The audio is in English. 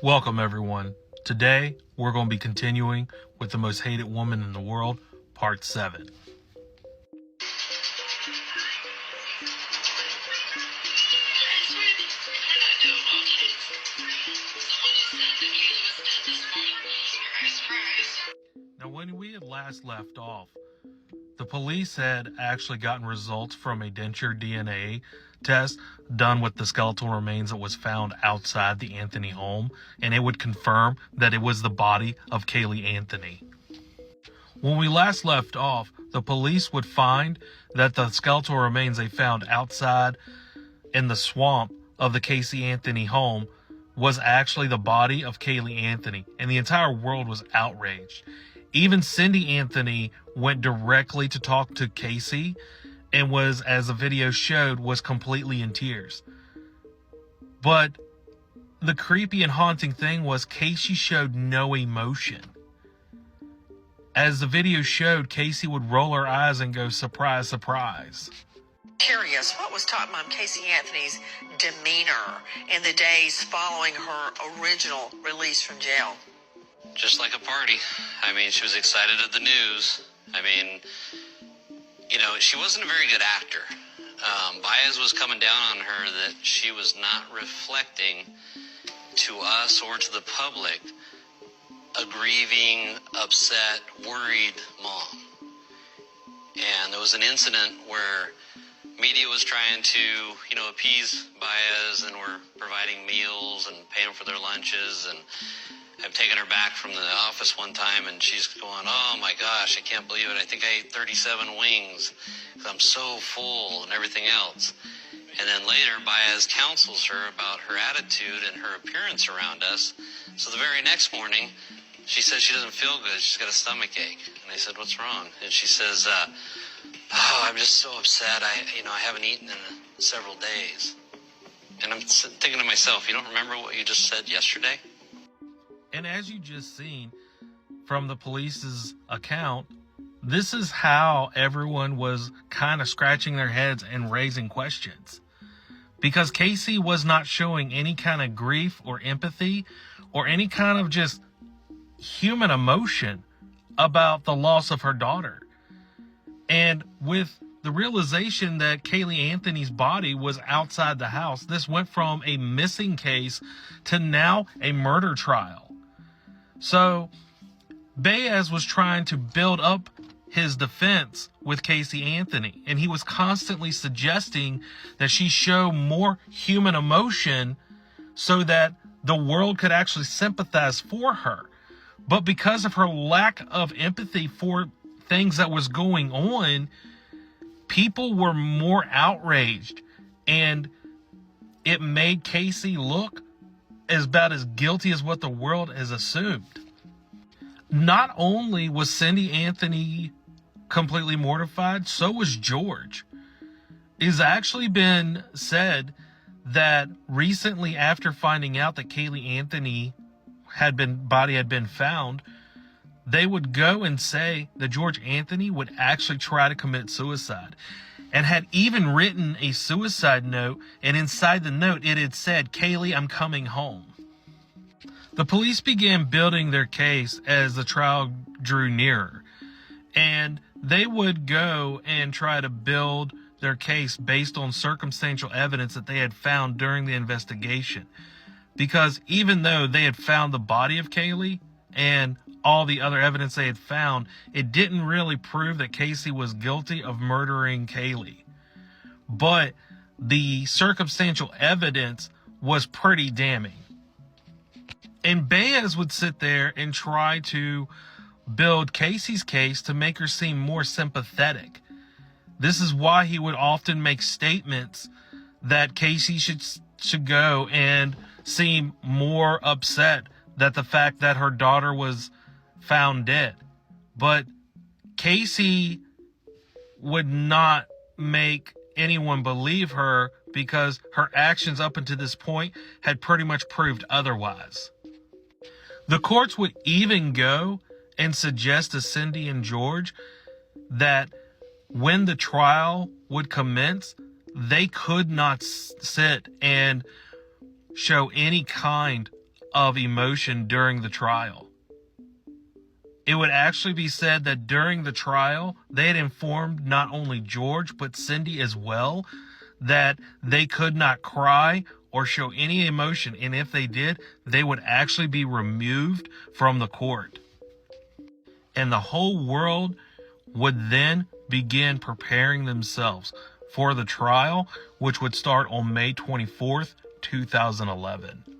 Welcome, everyone. Today, we're going to be continuing with The Most Hated Woman in the World, Part 7. Now, when we had last left off, the police had actually gotten results from a denture DNA test done with the skeletal remains that was found outside the Anthony home, and it would confirm that it was the body of Caylee Anthony. When we last left off, the police would find that the skeletal remains they found outside in the swamp of the Casey Anthony home was actually the body of Caylee Anthony, and the entire world was outraged. Even Cindy Anthony went directly to talk to Casey and was, as the video showed, was completely in tears. But the creepy and haunting thing was Casey showed no emotion. As the video showed, Casey would roll her eyes and go, "Surprise, surprise." Curious, what was Top Mom Casey Anthony's demeanor in the days following her original release from jail? Just like a party. I mean, she was excited at the news. I mean, she wasn't a very good actor. Baez was coming down on her that she was not reflecting to us or to the public a grieving, upset, worried mom. And there was an incident where media was trying to, appease Baez and were providing meals and paying for their lunches, and I've taken her back from the office one time, and she's going, "Oh my gosh, I can't believe it. I think I ate 37 wings because I'm so full," and everything else. And then later, Baez counsels her about her attitude and her appearance around us. So the very next morning, she says she doesn't feel good. She's got a stomach ache. And I said, "What's wrong?" And she says, I'm just so upset. I haven't eaten in several days. And I'm thinking to myself, you don't remember what you just said yesterday? And as you just seen from the police's account, this is how everyone was kind of scratching their heads and raising questions. Because Casey was not showing any kind of grief or empathy or any kind of just human emotion about the loss of her daughter. And with the realization that Caylee Anthony's body was outside the house, this went from a missing case to now a murder trial. So Baez was trying to build up his defense with Casey Anthony, and he was constantly suggesting that she show more human emotion so that the world could actually sympathize for her. But because of her lack of empathy for things that was going on, people were more outraged, and it made Casey look about as guilty as what the world has assumed. Not only was Cindy Anthony completely mortified, so was George. It's actually been said that recently, after finding out that Caylee Anthony body had been found, they would go and say that George Anthony would actually try to commit suicide, and had even written a suicide note, and inside the note it had said, "Caylee, I'm coming home." The police began building their case as the trial drew nearer, and they would go and try to build their case based on circumstantial evidence that they had found during the investigation. Because even though they had found the body of Caylee and all the other evidence they had found, it didn't really prove that Casey was guilty of murdering Caylee. But the circumstantial evidence was pretty damning. And Baez would sit there and try to build Casey's case to make her seem more sympathetic. This is why he would often make statements that Casey should go and seem more upset that the fact that her daughter was found dead. But Casey would not make anyone believe her because her actions up until this point had pretty much proved otherwise. The courts would even go and suggest to Cindy and George that when the trial would commence, they could not sit and show any kind of emotion during the trial. It would actually be said that during the trial, they had informed not only George, but Cindy as well, that they could not cry or show any emotion. And if they did, they would actually be removed from the court. And the whole world would then begin preparing themselves for the trial, which would start on May 24th, 2011.